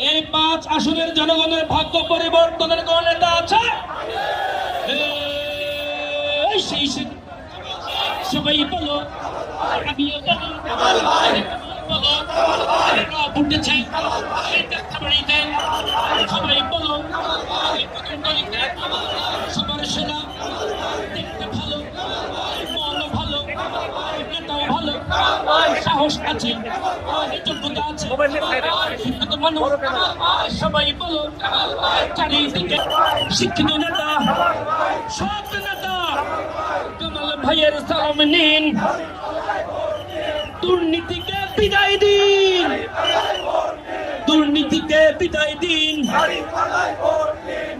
এই 5 আসনের জনগণের ভাগ্য পরিবর্তনের কোন নেতা আছে? সবাই বলো, আমিও বলো, উঠেছে সবাই বলো, সবার সেনা দেখতে ভালো, মন ভালো, নেতাও ভালো, সাহস আছে, যোগ্যতা আছে, শিক্ষিত মানুষ। সবাই বলো, চারিদিকে শিক্ষিত নেতা, সব নেতা কামাল ভাইয়ের সালাম নিন। দুর্নীতিকে বিদায় দিন, দুর্নীতিকে বিদায় দিন,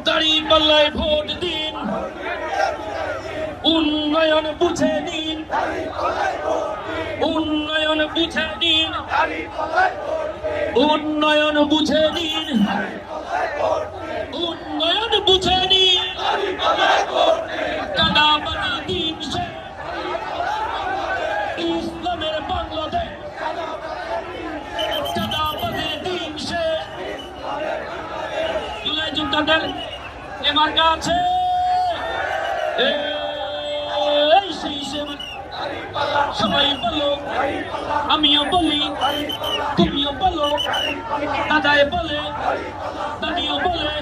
দাঁড়িপাল্লায় ভোট দিন, উন্নয়ন বুঝে নিন, উন্নয়ন বুঝে নিন, উন্নয়ন বুঝে নিন, উন্নয়ন বুঝে নিন। কাদাবাড়ি দিন সে ইসলামের বাংলাদেশ, কাদাবাড়ি দিন সে তাদের এবার আছে সবাই বলো, আমিও বলি, তুমিও বলো, দাদাই বলে, দাদিও বলে।